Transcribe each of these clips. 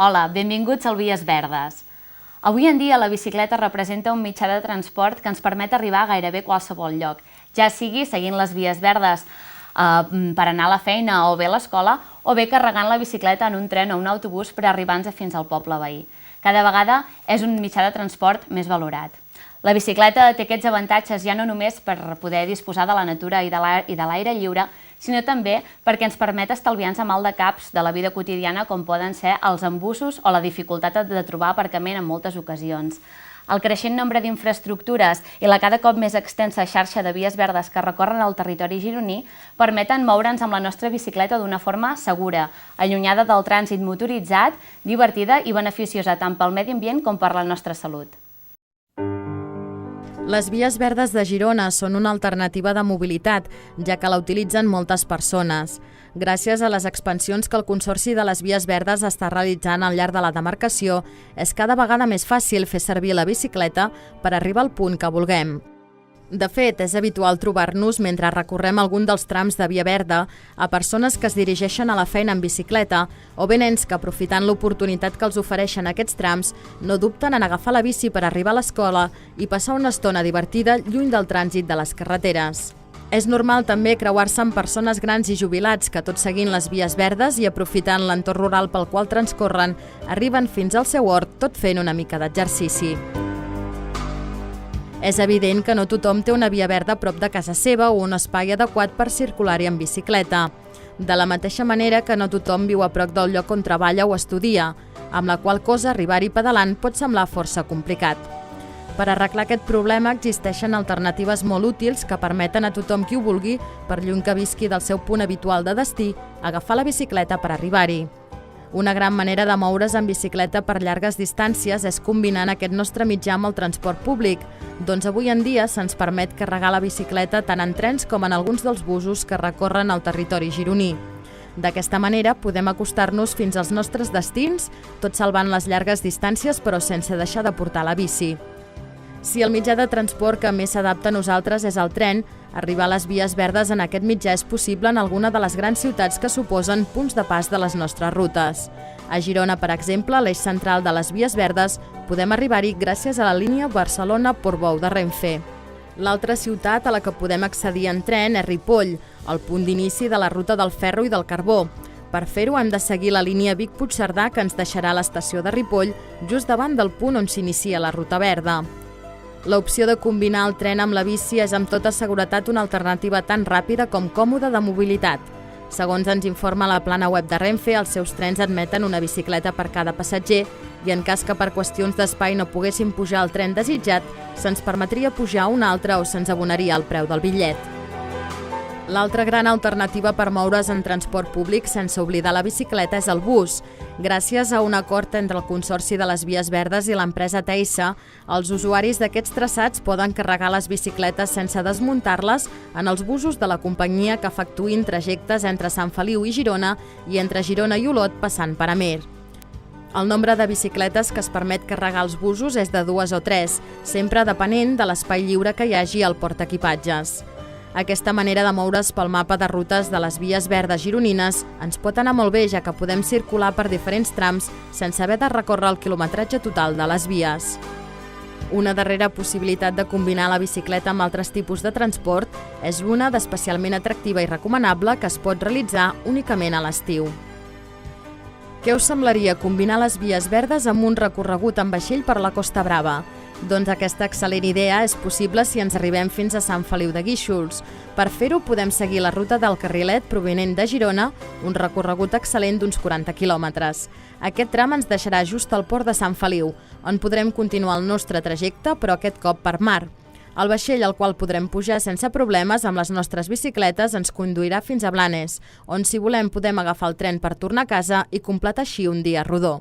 Hola, benvinguts al Vies Verdes. Avui en dia la bicicleta representa un mitjà de transport que ens permet arribar a gairebé qualsevol lloc, ja sigui seguint les vies verdes per anar a la feina o bé a l'escola, o bé carregant la bicicleta en un tren o un autobús per arribar-nos fins al poble veí. Cada vegada és un mitjà de transport més valorat. La bicicleta té aquests avantatges ja no només per poder disposar de la natura i de l'aire lliure, sinó també perquè ens permet estalviar-nos mal de caps de la vida quotidiana com poden ser els embussos o la dificultat de trobar aparcament en moltes ocasions. El creixent nombre d'infraestructures i la cada cop més extensa xarxa de vies verdes que recorren el territori gironí permeten moure'ns amb la nostra bicicleta d'una forma segura, allunyada del trànsit motoritzat, divertida i beneficiosa tant pel medi ambient com per la nostra salut. Les vies verdes de Girona són una alternativa de mobilitat, ja que la utilitzen moltes persones. Gràcies a les expansions que el Consorci de les Vies Verdes està realitzant al llarg de la demarcació, és cada vegada més fàcil fer servir la bicicleta per arribar al punt que vulguem. De fet, és habitual trobar-nos mentre recorrem algun dels trams de via verda a persones que es dirigeixen a la feina en bicicleta o bé nens que, aprofitant l'oportunitat que els ofereixen aquests trams, no dubten en agafar la bici per arribar a l'escola i passar una estona divertida lluny del trànsit de les carreteres. És normal també creuar-se amb persones grans i jubilats que, tot seguint les vies verdes i aprofitant l'entorn rural pel qual transcorren, arriben fins al seu hort tot fent una mica d'exercici. És evident que no tothom té una via verda a prop de casa seva o un espai adequat per circular-hi en bicicleta. De la mateixa manera que no tothom viu a prop del lloc on treballa o estudia, amb la qual cosa arribar-hi pedalant pot semblar força complicat. Per arreglar aquest problema existeixen alternatives molt útils que permeten a tothom qui ho vulgui, per lluny que visqui del seu punt habitual de destí, agafar la bicicleta per arribar-hi. Una gran manera de moure's en bicicleta per llargues distàncies és combinant aquest nostre mitjà amb el transport públic, doncs avui en dia se'ns permet carregar la bicicleta tant en trens com en alguns dels busos que recorren el territori gironí. D'aquesta manera podem acostar-nos fins als nostres destins, tot salvant les llargues distàncies però sense deixar de portar la bici. Si el mitjà de transport que més s'adapta a nosaltres és el tren, arribar a les vies verdes en aquest mitjà és possible en alguna de les grans ciutats que suposen punts de pas de les nostres rutes. A Girona, per exemple, a l'eix central de les vies verdes, podem arribar-hi gràcies a la línia Barcelona-Portbou de Renfe. L'altra ciutat a la que podem accedir en tren és Ripoll, el punt d'inici de la ruta del ferro i del carbó. Per fer-ho hem de seguir la línia Vic-Puigcerdà que ens deixarà a l'estació de Ripoll, just davant del punt on s'inicia la ruta verda. L'opció de combinar el tren amb la bici és amb tota seguretat una alternativa tan ràpida com còmoda de mobilitat. Segons ens informa la plana web de Renfe, els seus trens admeten una bicicleta per cada passatger i en cas que per qüestions d'espai no poguéssim pujar al tren desitjat, se'ns permetria pujar un altre o se'ns abonaria el preu del bitllet. L'altra gran alternativa per moure's en transport públic sense oblidar la bicicleta és el bus. Gràcies a un acord entre el Consorci de les Vies Verdes i l'empresa Teissa, els usuaris d'aquests traçats poden carregar les bicicletes sense desmuntar-les en els busos de la companyia que efectuïn trajectes entre Sant Feliu i Girona i entre Girona i Olot passant per Amer. El nombre de bicicletes que es permet carregar als busos és de 2 o 3, sempre depenent de l'espai lliure que hi hagi al portaequipatges. Aquesta manera de moure's pel mapa de rutes de les vies verdes gironines ens pot anar molt bé, ja que podem circular per diferents trams sense haver de recórrer el quilometratge total de les vies. Una darrera possibilitat de combinar la bicicleta amb altres tipus de transport és una d'especialment atractiva i recomanable que es pot realitzar únicament a l'estiu. Què us semblaria combinar les vies verdes amb un recorregut en vaixell per la Costa Brava? Doncs aquesta excel·lent idea és possible si ens arribem fins a Sant Feliu de Guíxols. Per fer-ho podem seguir la ruta del Carrilet provinent de Girona, un recorregut excel·lent d'uns 40 quilòmetres. Aquest tram ens deixarà just al port de Sant Feliu, on podrem continuar el nostre trajecte, però aquest cop per mar. El vaixell al qual podrem pujar sense problemes amb les nostres bicicletes ens conduirà fins a Blanes, on si volem podem agafar el tren per tornar a casa i completar així un dia rodó.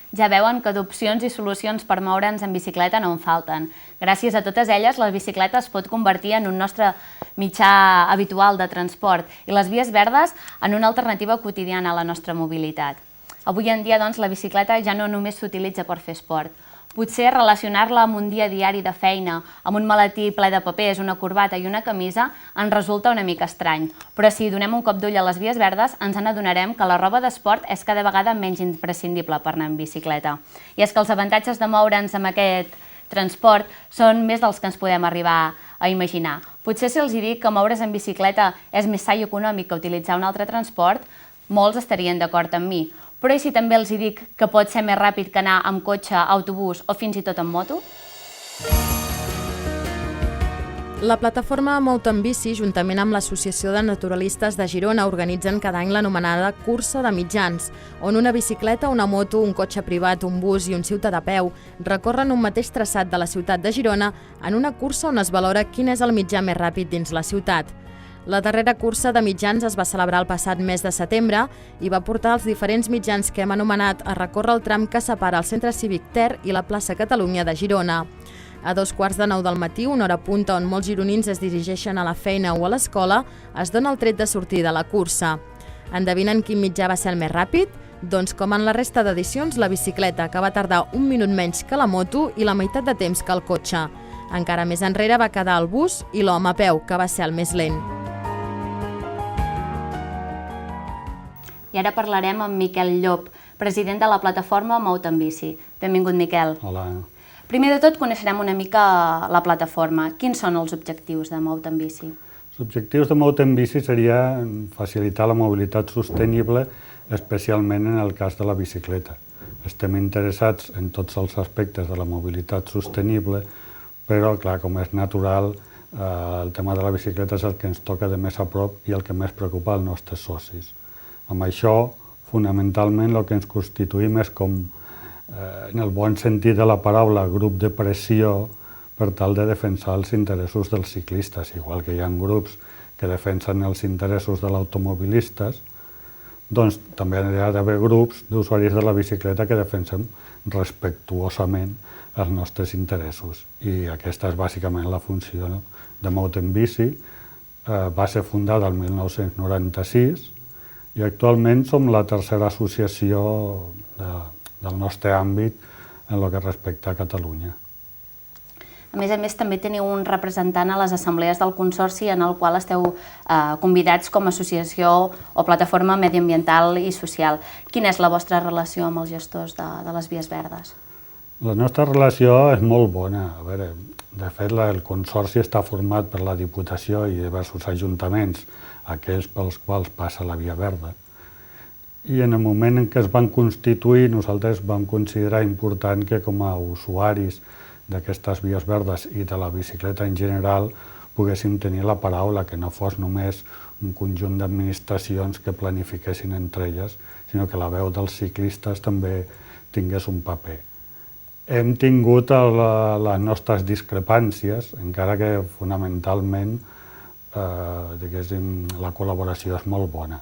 Ja veuen que d'opcions i solucions per moure'ns en bicicleta no en falten. Gràcies a totes elles, la bicicleta es pot convertir en un nostre mitjà habitual de transport i les vies verdes en una alternativa quotidiana a la nostra mobilitat. Avui en dia, doncs, la bicicleta ja no només s'utilitza per fer esport. Potser relacionar-la amb un dia diari de feina, amb un maletí ple de papers, una corbata i una camisa, ens resulta una mica estrany. Però si donem un cop d'ull a les vies verdes, ens n'adonarem que la roba d'esport és cada vegada menys imprescindible per anar en bicicleta. I és que els avantatges de moure'ns amb aquest transport són més dels que ens podem arribar a imaginar. Potser si els dic que moure's en bicicleta és més sa i econòmic que utilitzar un altre transport, molts estarien d'acord amb mi. Però i si també els dic que pot ser més ràpid que anar amb cotxe, autobús o fins i tot amb moto? La plataforma Mout en Bici, juntament amb l'Associació de Naturalistes de Girona, organitzen cada any l'anomenada Cursa de Mitjans, on una bicicleta, una moto, un cotxe privat, un bus i un ciutadà a peu recorren un mateix traçat de la ciutat de Girona en una cursa on es valora quin és el mitjà més ràpid dins la ciutat. La darrera cursa de mitjans es va celebrar el passat mes de setembre i va portar els diferents mitjans que hem anomenat a recórrer el tram que separa el Centre Cívic Ter i la plaça Catalunya de Girona. A 2:45 del matí, una hora punta on molts gironins es dirigeixen a la feina o a l'escola, es dona el tret de sortir de la cursa. Endevinen quin mitjà va ser el més ràpid? Doncs com en la resta d'edicions, la bicicleta, que va tardar un minut menys que la moto i la meitat de temps que el cotxe. Encara més enrere va quedar el bus i l'home a peu, que va ser el més lent. I ara parlarem amb Miquel Llop, president de la plataforma Mout en Bici. Benvingut, Miquel. Hola. Primer de tot, coneixerem una mica la plataforma. Quins són els objectius de Mout en Bici? Els objectius de Mout en Bici seria facilitar la mobilitat sostenible, especialment en el cas de la bicicleta. Estem interessats en tots els aspectes de la mobilitat sostenible, però, clar, com és natural, el tema de la bicicleta és el que ens toca de més a prop i el que més preocupa als nostres socis. Amb això, fonamentalment, el que ens constituïm és com, en el bon sentit de la paraula, grup de pressió per tal de defensar els interessos dels ciclistes. Igual que hi ha grups que defensen els interessos de l'automobilistes, doncs també hi ha d'haver grups d'usuaris de la bicicleta que defensen respectuosament els nostres interessos. I aquesta és bàsicament la funció de Mout en Bici. Va ser fundada el 1996 i actualment som la tercera associació del nostre àmbit en el que respecta a Catalunya. A més, també teniu un representant a les assemblees del Consorci en el qual esteu convidats com a associació o plataforma mediambiental i social. Quina és la vostra relació amb els gestors de les vies verdes? La nostra relació és molt bona. A veure, de fet, el Consorci està format per la Diputació i diversos ajuntaments, aquells pels quals passa la via verda. I en el moment en què es van constituir, nosaltres vam considerar important que com a usuaris d'aquestes vies verdes i de la bicicleta en general poguéssim tenir la paraula, que no fos només un conjunt d'administracions que planifiquessin entre elles, sinó que la veu dels ciclistes també tingués un paper. Hem tingut les nostres discrepàncies, encara que fonamentalment la col·laboració és molt bona.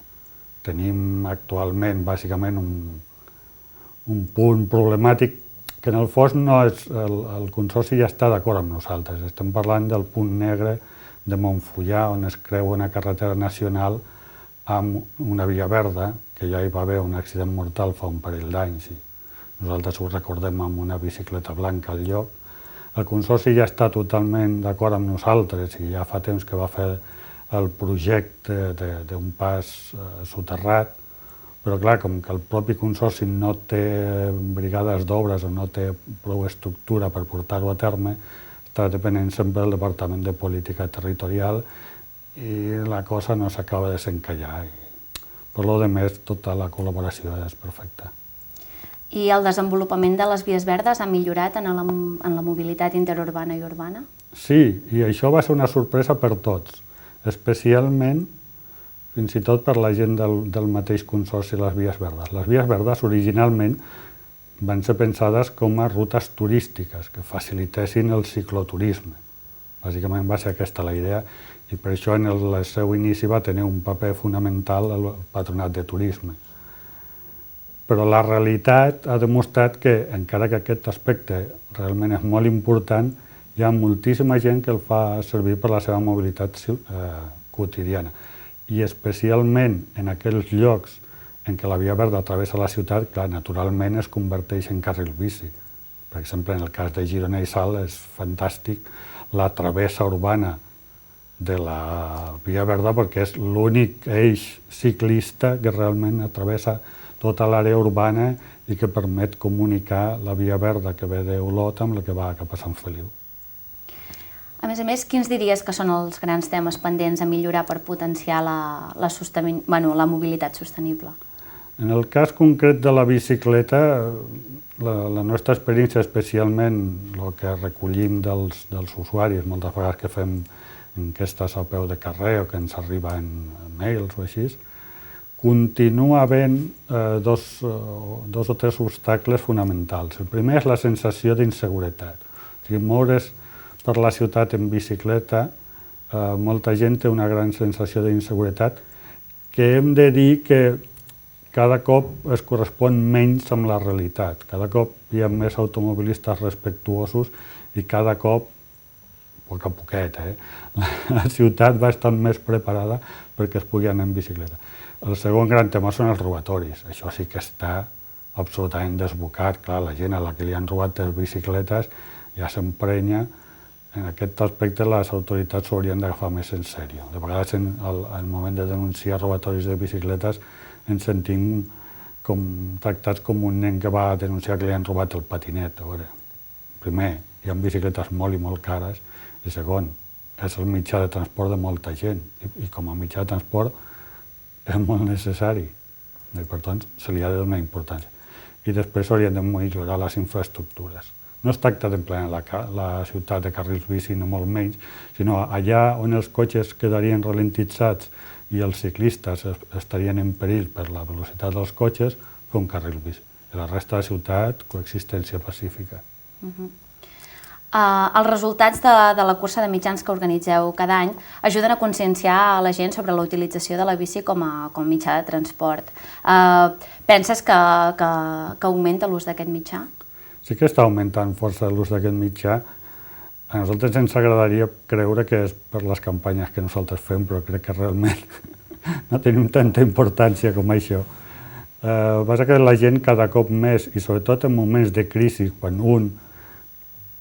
Tenim actualment bàsicament un punt problemàtic que en el fons no és, el Consorci ja està d'acord amb nosaltres. Estem parlant del punt negre de Montfullà, on es creua una carretera nacional amb una via verda, que ja hi va haver un accident mortal fa un parell d'anys. Nosaltres ho recordem amb una bicicleta blanca al lloc. El Consorci ja està totalment d'acord amb nosaltres i ja fa temps que va fer el projecte d'un pas soterrat, però clar, com que el propi Consorci no té brigades d'obres o no té prou estructura per portar-ho a terme, està depenent sempre del Departament de Política Territorial i la cosa no s'acaba de desencallar. Per lo de més, tota la col·laboració és perfecta. I el desenvolupament de les vies verdes ha millorat en la mobilitat interurbana i urbana? Sí, i això va ser una sorpresa per tots, especialment fins i tot per la gent del mateix Consorci de les Vies Verdes. Les Vies Verdes originalment van ser pensades com a rutes turístiques que facilitessin el cicloturisme. Bàsicament va ser aquesta la idea i per això en el seu inici va tenir un paper fonamental el Patronat de Turisme. Però la realitat ha demostrat que, encara que aquest aspecte realment és molt important, hi ha moltíssima gent que el fa servir per la seva mobilitat quotidiana. I especialment en aquells llocs en què la via verda travessa la ciutat, clar, naturalment es converteix en carril bici. Per exemple, en el cas de Girona i Salt és fantàstic la travessa urbana de la Via Verda perquè és l'únic eix ciclista que realment travessa tota l'àrea urbana i que permet comunicar la Via Verda que ve d'Olot amb la que va cap a Sant Feliu. A més, quins diries que són els grans temes pendents a millorar per potenciar la mobilitat sostenible? En el cas concret de la bicicleta, la nostra experiència, especialment el que recollim dels usuaris, moltes vegades que fem enquestes a peu de carrer o que ens arriben mails o així, continua havent dos o tres obstacles fonamentals. El primer és la sensació d'inseguretat. O sigui, moure's per la ciutat en bicicleta, molta gent té una gran sensació d'inseguretat que hem de dir que cada cop es correspon menys amb la realitat. Cada cop hi ha més automobilistes respectuosos i cada cop, a poc a poquet, la ciutat va estar més preparada perquè es pugui anar en bicicleta. El segon gran tema són els robatoris. Això sí que està absolutament desbocat. Clar, la gent a la que li han robat les bicicletes ja s'emprenya. En aquest aspecte les autoritats s'haurien d'agafar més en sèrio. De vegades, al moment de denunciar robatoris de bicicletes, ens sentim tractats com un nen que va denunciar que li han robat el patinet. A veure, primer, hi ha bicicletes molt i molt cares, i segon, és el mitjà de transport de molta gent, i com a mitjà de transport és molt necessari, i per tant se li ha de donar importància. I després s'haurien de millorar les infraestructures. No es tracta d'emplenar la ciutat de carrils bici, no molt menys, sinó allà on els cotxes quedarien ralentitzats i els ciclistes estarien en perill per la velocitat dels cotxes, fer un carril bici. I la resta de la ciutat, coexistència pacífica. Els resultats de la cursa de mitjans que organitzeu cada any ajuden a conscienciar a la gent sobre la utilització de la bici com a mitjà de transport. Penses que augmenta l'ús d'aquest mitjà? Sí que està augmentant força l'ús d'aquest mitjà. A nosaltres ens agradaria creure que és per les campanyes que nosaltres fem, però crec que realment no tenim tanta importància com això. Passa que la gent cada cop més, i sobretot en moments de crisi, quan un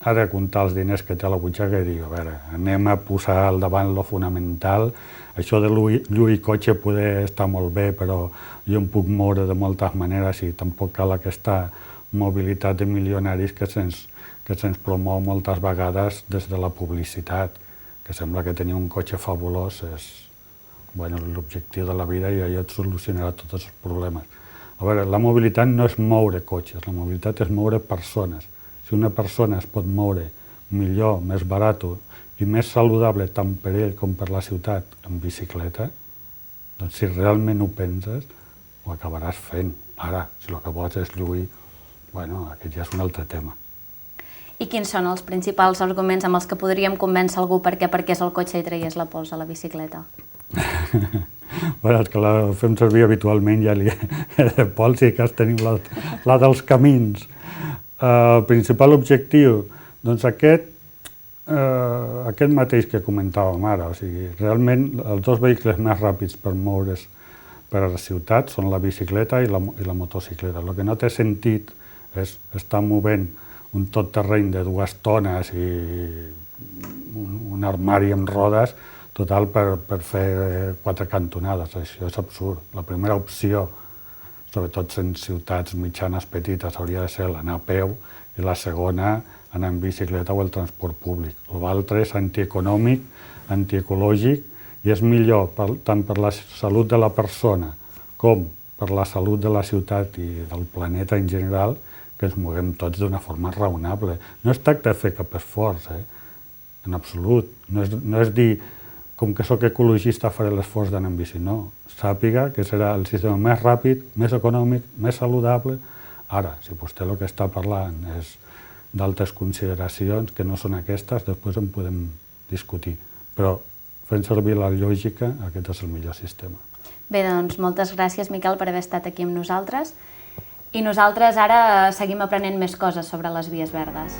ha de comptar els diners que té a la butxaca i dir, a veure, anem a posar al davant lo fonamental, això de lluir cotxe poder estar molt bé, però jo em puc moure de moltes maneres i tampoc cal aquesta mobilitat de milionaris que se'ns promou moltes vegades des de la publicitat, que sembla que tenir un cotxe fabulós és l'objectiu de la vida i allò et solucionarà tots els problemes. A veure, la mobilitat no és moure cotxes, la mobilitat és moure persones. Si una persona es pot moure millor, més barat i més saludable tant per ell com per la ciutat en bicicleta, doncs si realment ho penses, ho acabaràs fent. Ara, si el que vols és lluir, aquest ja és un altre tema. I quins són els principals arguments amb els que podríem convèncer algú perquè parqués el cotxe i traiés la pols a la bicicleta? Els que la fem servir habitualment ja li he de pols i que tenim la dels camins. El principal objectiu, doncs aquest mateix que comentàvem ara, o sigui, realment els dos vehicles més ràpids per moure's per a la ciutat són la bicicleta i la motocicleta. El que no té sentit és estar movent un tot terreny de 2 tones i un armari amb rodes total per fer 4 cantonades. Això és absurd. La primera opció, sobretot en ciutats mitjanes petites, hauria de ser l'anar a peu i la segona, anar en bicicleta o el transport públic. L'altre és antieconòmic, antiecològic i és millor tant per la salut de la persona com per la salut de la ciutat i del planeta en general que ens moguem tots d'una forma raonable. No es tracta de fer cap esforç, en absolut. No és dir, com que sóc ecologista faré l'esforç d'anar en bici, no. Sàpiga que serà el sistema més ràpid, més econòmic, més saludable. Ara, si vostè el que està parlant és d'altres consideracions que no són aquestes, després en podem discutir. Però fent servir la lògica, aquest és el millor sistema. Bé, doncs moltes gràcies, Miquel, per haver estat aquí amb nosaltres. I nosaltres ara seguim aprenent més coses sobre les vies verdes.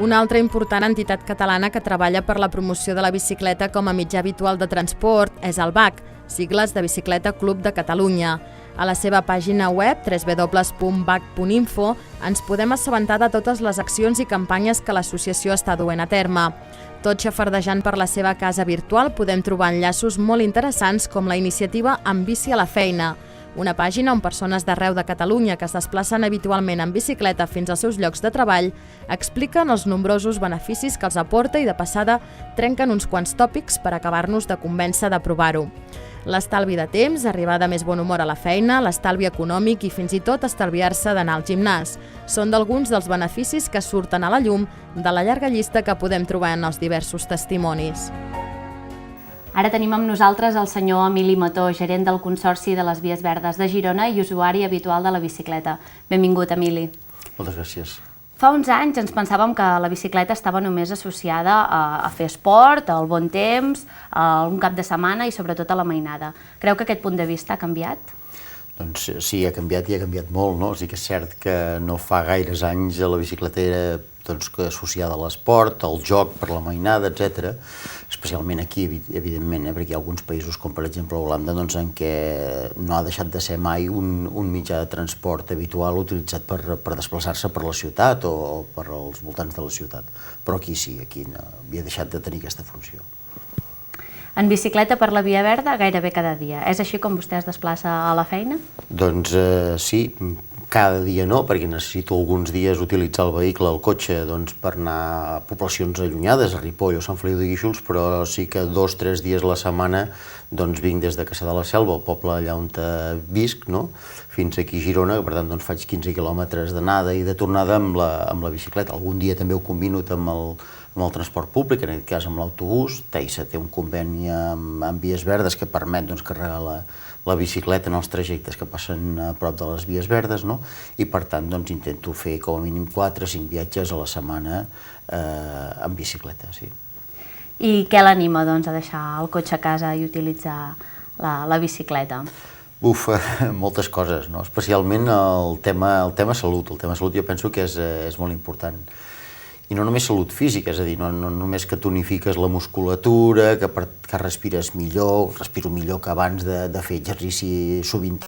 Una altra important entitat catalana que treballa per la promoció de la bicicleta com a mitjà habitual de transport és el BAC, sigles de Bicicleta Club de Catalunya. A la seva pàgina web, www.bac.info, ens podem assabentar de totes les accions i campanyes que l'associació està duent a terme. Tot xafardejant per la seva casa virtual podem trobar enllaços molt interessants com la iniciativa Amb bici a la feina, una pàgina on persones d'arreu de Catalunya que es desplacen habitualment en bicicleta fins als seus llocs de treball expliquen els nombrosos beneficis que els aporta i de passada trenquen uns quants tòpics per acabar-nos de convèncer de provar-ho. L'estalvi de temps, arribar de més bon humor a la feina, l'estalvi econòmic i fins i tot estalviar-se d'anar al gimnàs. Són d'alguns dels beneficis que surten a la llum de la llarga llista que podem trobar en els diversos testimonis. Ara tenim amb nosaltres el senyor Emili Mató, gerent del Consorci de les Vies Verdes de Girona i usuari habitual de la bicicleta. Benvingut, Emili. Moltes gràcies. Fa uns anys ens pensàvem que la bicicleta estava només associada a fer esport, al bon temps, a un cap de setmana i sobretot a la mainada. Creu que aquest punt de vista ha canviat? Doncs sí, ha canviat i ha canviat molt, no? O sigui que és cert que no fa gaires anys la bicicleta era associada a l'esport, al joc per la mainada, etc. Especialment aquí, evidentment, perquè hi ha alguns països, com per exemple Holanda, en què no ha deixat de ser mai un mitjà de transport habitual utilitzat per desplaçar-se per la ciutat o per als voltants de la ciutat. Però aquí sí, aquí havia deixat de tenir aquesta funció. En bicicleta per la Via Verda gairebé cada dia. És així com vostè es desplaça a la feina? Doncs sí, cada dia no, perquè necessito alguns dies utilitzar el vehicle, el cotxe, per anar a poblacions allunyades, a Ripoll o Sant Feliu de Guíxols, però sí que 2 o 3 dies a la setmana vinc des de Cassà de la Selva, el poble allà on visc, fins aquí a Girona, per tant faig 15 quilòmetres d'anada i de tornada amb la bicicleta. Algun dia també ho combino amb el transport públic, en aquest cas amb l'autobús. Teissa té un conveni amb Vies Verdes que permet carregar la bicicleta en els trajectes que passen a prop de les Vies Verdes, i per tant intento fer com a mínim 4 o 5 viatges a la setmana en bicicleta, sí. I què l'anima a deixar el cotxe a casa i utilitzar la bicicleta? Moltes coses, especialment el tema salut. El tema salut jo penso que és molt important. I no només salut física, és a dir, no només que tonifiques la musculatura, que respires millor, respiro millor que abans de fer exercici sovint